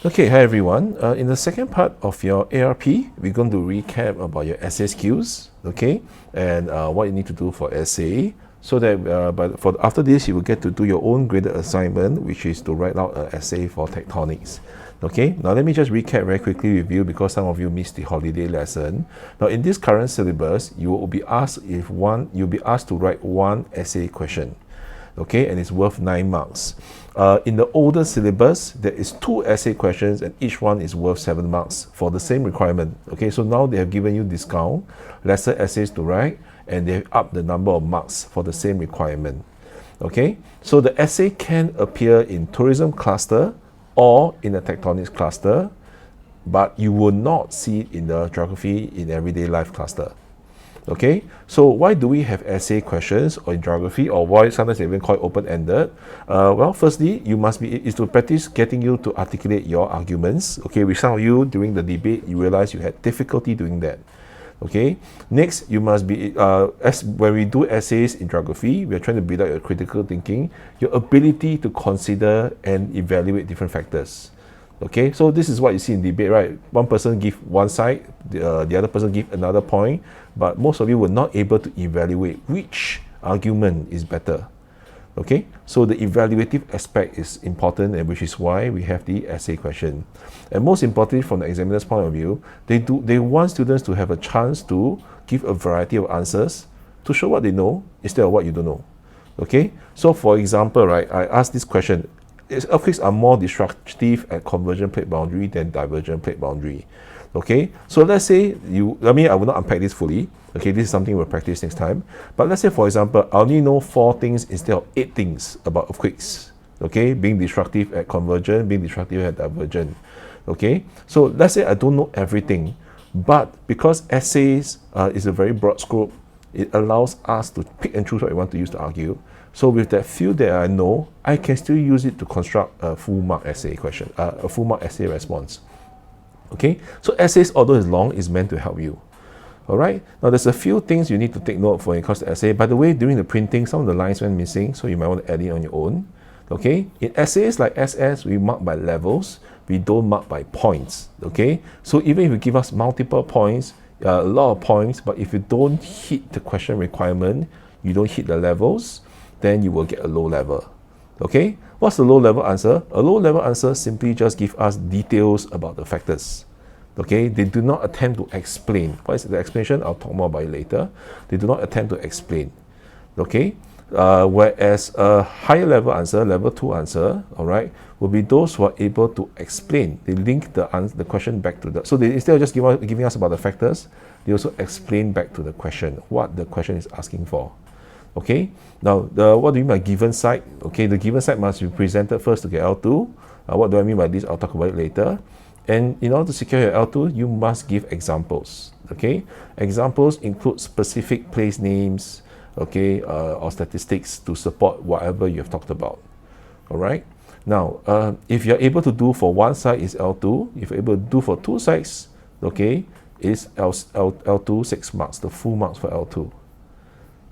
Okay, hi everyone. In the second part of your ARP, we're going to recap about your essay skills, okay, and what you need to do for essay, so that after this you will get to do your own graded assignment, which is to write out an essay for tectonics. Okay, now let me just recap very quickly with you because some of you missed the holiday lesson. Now in this current syllabus, you'll be asked to write one essay question. Okay, and it's worth 9 marks. In the older syllabus, there is 2 essay questions and each one is worth 7 marks for the same requirement. Okay, so now they have given you discount, lesser essays to write, and they have upped the number of marks for the same requirement. Okay, so the essay can appear in tourism cluster or in the tectonics cluster, but you will not see it in the geography in everyday life cluster. Okay, so why do we have essay questions or in geography, or why sometimes they even call it open-ended? Well, firstly, is to practice getting you to articulate your arguments. Okay, with some of you during the debate, you realize you had difficulty doing that. Okay, next, you must be, when we do essays in geography, we are trying to build up your critical thinking, your ability to consider and evaluate different factors. Okay, so this is what you see in debate, right? One person give one side, the other person give another point, but most of you were not able to evaluate which argument is better. Okay, so the evaluative aspect is important, and which is why we have the essay question. And most importantly, from the examiner's point of view, they want students to have a chance to give a variety of answers to show what they know instead of what you don't know. Okay, so for example, right, I asked this question: earthquakes are more destructive at convergent plate boundary than divergent plate boundary. Okay, so let's say I will not unpack this fully. Okay, this is something we'll practice next time. But let's say, for example, I only know 4 things instead of 8 things about earthquakes. Okay, being destructive at convergent, being destructive at divergent. Okay, so let's say I don't know everything, but because essays is a very broad scope, it allows us to pick and choose what we want to use to argue. So with that few that I know, I can still use it to construct a full mark essay question, a full mark essay response. Okay, so essays, although it's long, is meant to help you. All right, now there's a few things you need to take note for when it comes to essay. By the way, during the printing, some of the lines went missing, so you might want to add it on your own. Okay, in essays like SS, we mark by levels, we don't mark by points. Okay, so even if you give us multiple points, a lot of points, but if you don't hit the question requirement, you don't hit the levels, then you will get a low level. Okay, what's the low level answer? A low level answer simply just give us details about the factors. Okay, they do not attempt to explain. What is the explanation? I'll talk more about it later. They do not attempt to explain. Okay, whereas a higher level answer, level 2 answer, all right, will be those who are able to explain. They link the question back to the, so they, instead of just giving us about the factors, they also explain back to the question, what the question is asking for. Okay, now what do you mean by given site? Okay, the given site must be presented first to get L2. What do I mean by this? I'll talk about it later. And in order to secure your L2, you must give examples. Okay, examples include specific place names, okay, or statistics to support whatever you have talked about. All right. Now, if you're able to do for one site is L2. If you're able to do for 2 sites, okay, is L2 6 marks, the full marks for L2.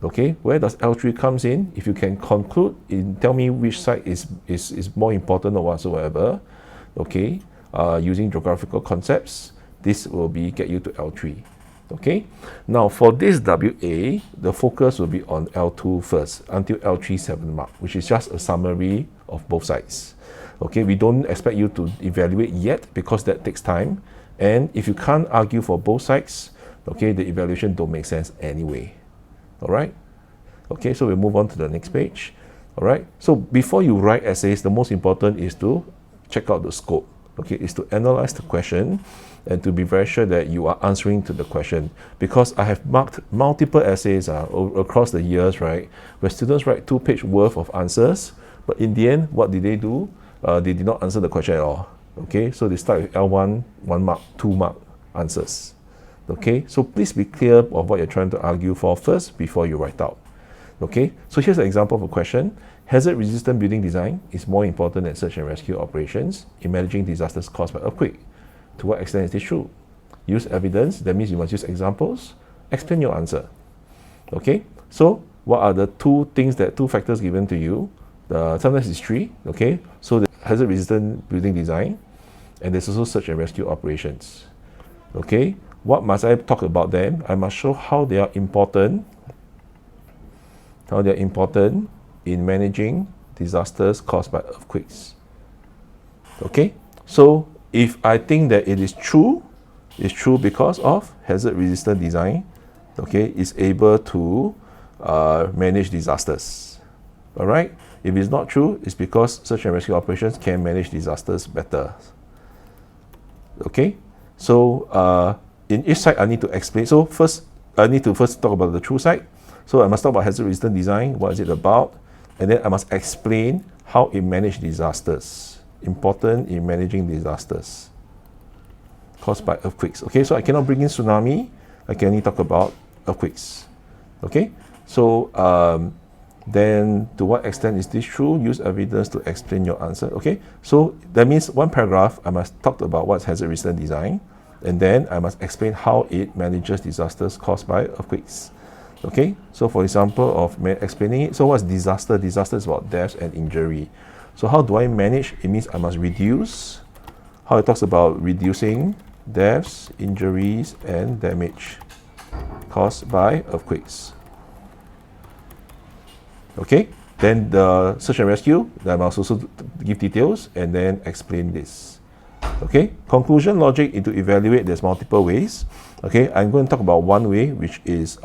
Okay, where does L3 comes in? If you can conclude, tell me which site is more important or whatsoever. Okay, using geographical concepts, this will get you to L3. Okay, now for this WA, the focus will be on L2 first until L3 7 mark, which is just a summary of both sides. Okay, we don't expect you to evaluate yet because that takes time, and if you can't argue for both sides, okay, the evaluation don't make sense anyway. All right. Okay, so we'll move on to the next page. All right. So before you write essays, the most important is to check out the scope. Okay, is to analyze the question and to be very sure that you are answering to the question. Because I have marked multiple essays across the years, right, where students write 2-page worth of answers, but in the end, what did they do? They did not answer the question at all. Okay, so they start with L1, 1 mark, 2 mark answers. Okay, so please be clear of what you're trying to argue for first before you write out. Okay, so here's an example of a question. Hazard-resistant building design is more important than search and rescue operations in managing disasters caused by earthquake. To what extent is this true? Use evidence, that means you must use examples. Explain your answer. Okay, so what are the 2 factors given to you? Sometimes it's 3, okay? So the hazard-resistant building design, and there's also search and rescue operations. Okay, what must I talk about them? I must show how they are important, in managing disasters caused by earthquakes. Okay, so if I think that it is true, it's true because of hazard resistant design, okay, is able to manage disasters. All right, if it's not true, it's because search and rescue operations can manage disasters better. Okay, so in each side I need to explain. So first I need to talk about the true side. So I must talk about hazard resistant design, what is it about, and then I must explain how it manages disasters. Important in managing disasters caused by earthquakes. Okay, so I cannot bring in tsunami, I can only talk about earthquakes. Okay, so then to what extent is this true? Use evidence to explain your answer. Okay, so that means one paragraph I must talk about what's hazard resistant design, and then I must explain how it manages disasters caused by earthquakes. Okay, so for example of explaining it, so what's disaster? Disaster is about deaths and injury. So how do I manage? It means I must reduce. How it talks about reducing deaths, injuries, and damage caused by earthquakes. Okay, then the search and rescue, I must also give details and then explain this. Okay, conclusion logic into evaluate, there's multiple ways. Okay, I'm going to talk about one way, which is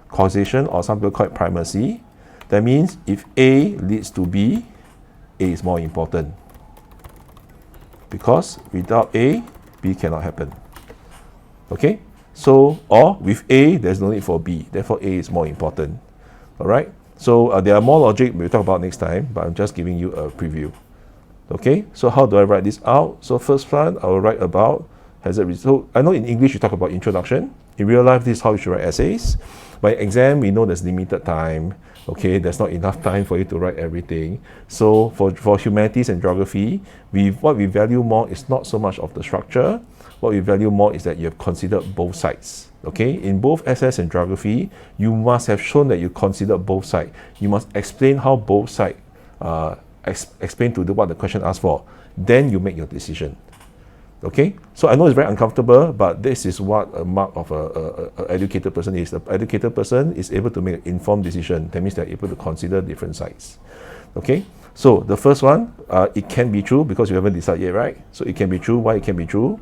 causation, or some people call it primacy. That means if A leads to B, A is more important. Because without A, B cannot happen. Okay, so, or with A, there's no need for B, therefore A is more important. Alright, so there are more logic we'll talk about next time, but I'm just giving you a preview. Okay, so how do I write this out? So first one, I will write about hazard resistance. So I know in English you talk about introduction. In real life, this is how you should write essays. By exam, we know there's limited time. Okay, there's not enough time for you to write everything. So for humanities and geography, what we value more is not so much of the structure. What we value more is that you have considered both sides. Okay, in both SS and geography, you must have shown that you considered both sides. You must explain how both sides explain to what the question asks for. Then you make your decision. Okay, so I know it's very uncomfortable, but this is what a mark of an educated person is. An educated person is able to make an informed decision. That means they're able to consider different sides. Okay, so the first one, it can be true because you haven't decided yet, right? So it can be true. Why it can be true?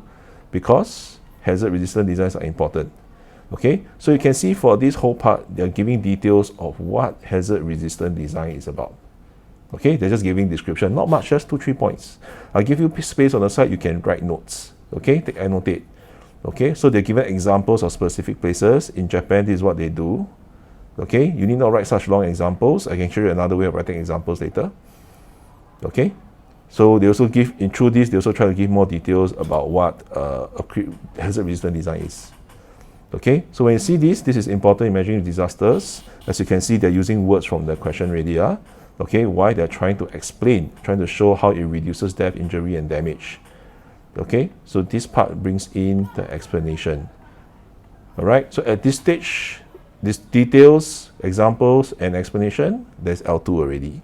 Because hazard resistant designs are important. Okay, so you can see for this whole part, they're giving details of what hazard resistant design is about. Okay, they're just giving description, not much, just 2-3 points. I'll give you space on the side, you can write notes. Okay, annotate. Okay, so they're given examples of specific places. In Japan, this is what they do. Okay, you need not write such long examples. I can show you another way of writing examples later. Okay, so they also give, through this, they also try to give more details about what hazard resistant design is. Okay, so when you see this is important in managing disasters. As you can see, they're using words from the question already. Okay, why they're trying to explain, trying to show how it reduces death, injury, and damage. Okay, so this part brings in the explanation. All right, so at this stage, these details, examples, and explanation, there's L2 already.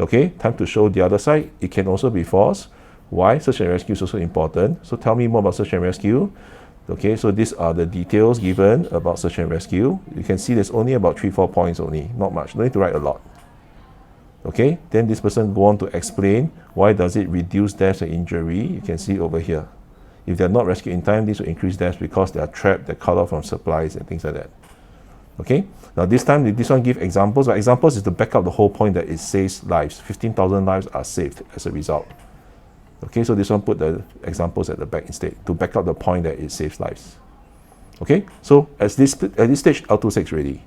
Okay, time to show the other side. It can also be false. Why? Search and rescue is also important. So tell me more about search and rescue. Okay, so these are the details given about search and rescue. You can see there's only about 3-4 points only, not much. No need to write a lot. Okay, then this person go on to explain why does it reduce deaths and injury. You can see over here. If they're not rescued in time, this will increase deaths because they are trapped, they're cut off from supplies and things like that. Okay, now this time this one give examples, but examples is to back up the whole point that it saves lives. 15,000 lives are saved as a result. Okay, so this one put the examples at the back instead to back up the point that it saves lives. Okay, so at this stage, L26 ready.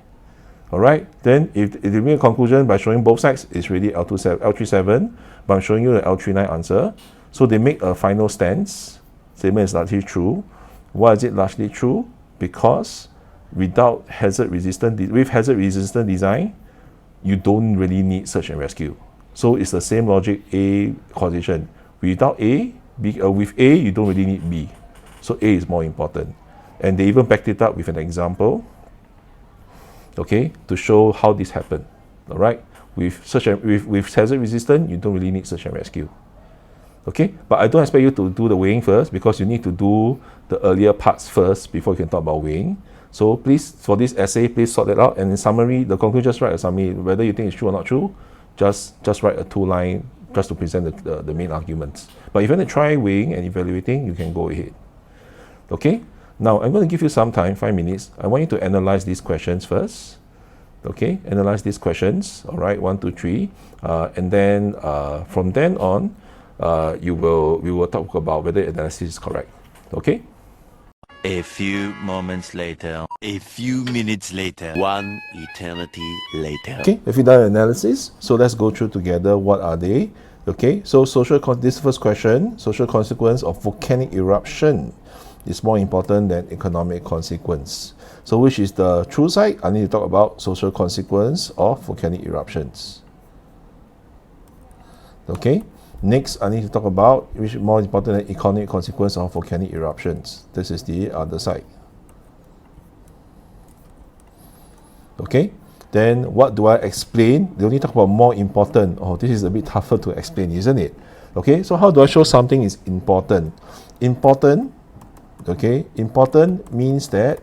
All right, then if you make a conclusion by showing both sides, it's really L37, but I'm showing you the L39 answer. So they make a final stance. Statement is largely true. Why is it largely true? Because without hazard resistant design, you don't really need search and rescue. So it's the same logic, A causation. Without A, with A, you don't really need B. So A is more important. And they even backed it up with an example, okay, to show how this happened. All right, with hazard resistant, you don't really need search and rescue. Okay, but I don't expect you to do the weighing first because you need to do the earlier parts first before you can talk about weighing. So please, for this essay, please sort that out. And in summary, the conclusion, just write a summary. Whether you think it's true or not true, just write a 2-line just to present the main arguments. But if you want to try weighing and evaluating, you can go ahead. Okay, now I'm going to give you some time, 5 minutes. I want you to analyze these questions first. Okay, analyze these questions. All right, 1, 2, 3. And then from then on, we will talk about whether analysis is correct. Okay? A few moments later, a few minutes later, one eternity later. Okay, if you done analysis, so let's go through together what are they. Okay, so this first question, social consequence of volcanic eruption is more important than economic consequence. So which is the true side? I need to talk about social consequence of volcanic eruptions. Okay. Next, I need to talk about which is more important than economic consequence of volcanic eruptions. This is the other side. Okay, then what do I explain? They only talk about more important. Oh, this is a bit tougher to explain, isn't it? Okay, so how do I show something is important? Important, okay, important means that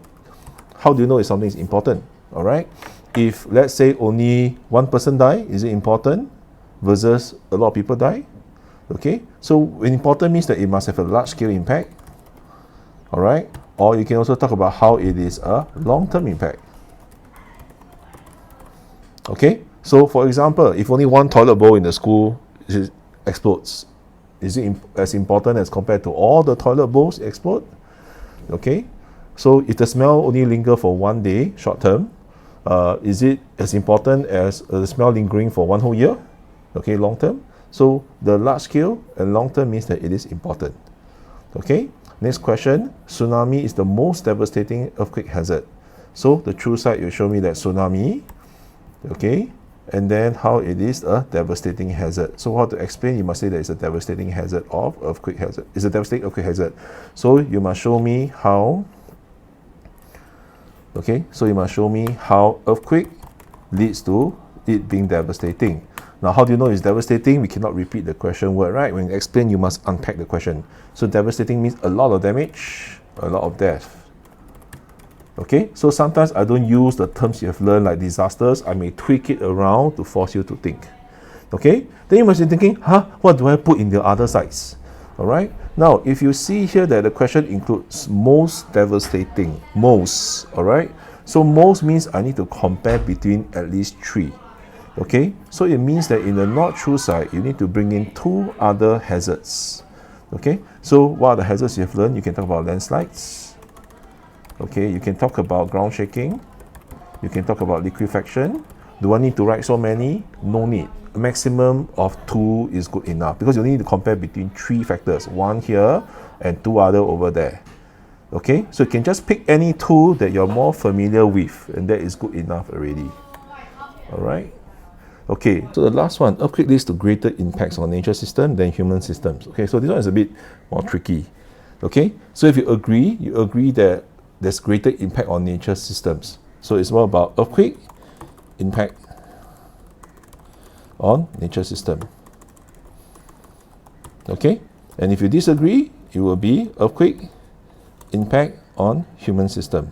how do you know if something is important? All right, if let's say only one person die, is it important versus a lot of people die? Okay, so important means that it must have a large scale impact. All right, or you can also talk about how it is a long-term impact. Okay, so for example, if only one toilet bowl in the school explodes, is it as important as compared to all the toilet bowls explode? Okay, so if the smell only linger for 1 day, short term, is it as important as the smell lingering for 1 whole year? Okay, long term. So the large scale and long term means that it is important. Okay, next question. Tsunami is the most devastating earthquake hazard. So the true side will show me that tsunami, okay, and then how it is a devastating hazard. So how to explain? You must say that it's a devastating hazard of earthquake hazard. It's a devastating earthquake hazard. So you must show me how. Okay, so you must show me how earthquake leads to it being devastating. Now, how do you know it's devastating? We cannot repeat the question word, right? When you explain, you must unpack the question. So devastating means a lot of damage, a lot of death. Okay, so sometimes I don't use the terms you have learned like disasters. I may tweak it around to force you to think. Okay, then you must be thinking, what do I put in the other sides? All right, now if you see here that the question includes most devastating, most, all right? So most means I need to compare between at least 3. Okay, so it means that in the not true side, you need to bring in 2 other hazards. Okay, so what are the hazards you have learned? You can talk about landslides. Okay, you can talk about ground shaking. You can talk about liquefaction. Do I need to write so many? No need. A maximum of 2 is good enough because you need to compare between 3 factors, 1 here and 2 other over there. Okay, so you can just pick any 2 that you're more familiar with, and that is good enough already. All right. Okay, so the last one, earthquake leads to greater impacts on nature system than human systems. Okay, so this one is a bit more tricky. Okay, so if you agree that there's greater impact on nature systems. So it's more about earthquake impact on nature system. Okay, and if you disagree, it will be earthquake impact on human system.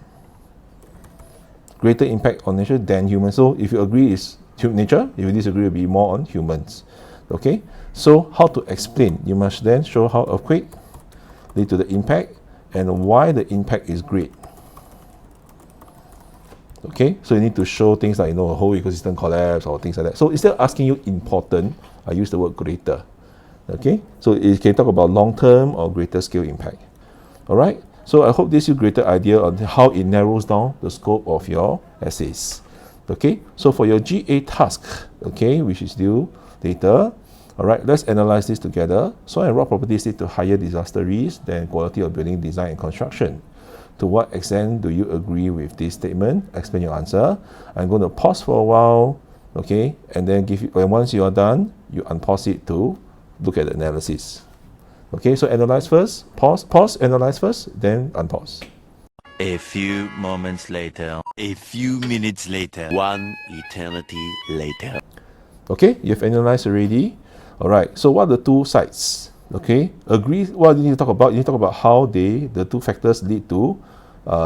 Greater impact on nature than human. So if you agree is nature, if you disagree, will be more on humans. Okay, so how to explain? You must then show how earthquake lead to the impact and why the impact is great. Okay, so you need to show things like, a whole ecosystem collapse or things like that. So instead of asking you important, I use the word greater. Okay, so it can talk about long-term or greater scale impact. All right, so I hope this gives you a greater idea on how it narrows down the scope of your essays. Okay, so for your GA task, okay, which is due later, all right, let's analyze this together. Soil and rock properties lead to higher disaster risk than quality of building design and construction. To what extent do you agree with this statement? Explain your answer. I'm going to pause for a while, okay, and then once you are done, you unpause it to look at the analysis. Okay, so analyze first, pause, analyze first, then unpause. A few moments later, a few minutes later, one eternity later. Okay, you've analyzed already. All right, so what are the 2 sides? Okay, agree. What you need to talk about? You need to talk about how the two factors lead to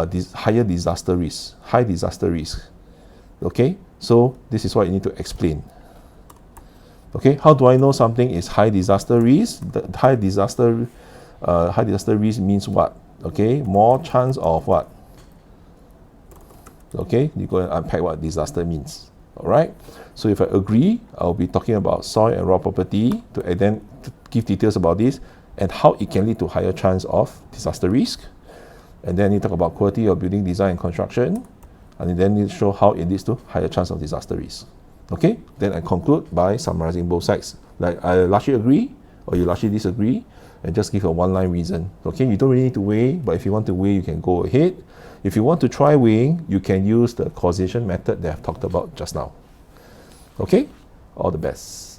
this higher disaster risk, high disaster risk. Okay, so this is what you need to explain. Okay, how do I know something is high disaster risk? The high disaster risk means what? Okay, more chance of what? Okay, you go and unpack what disaster means. All right, so if I agree, I'll be talking about soil and rock property to give details about this and how it can lead to higher chance of disaster risk. And then you talk about quality of building design and construction, and then you show how it leads to higher chance of disaster risk. Okay, then I conclude by summarizing both sides. Like I largely agree or you largely disagree, and just give a one-line reason. Okay, you don't really need to weigh, but if you want to weigh, you can go ahead. If you want to try weighing, you can use the causation method that I've talked about just now. Okay, all the best.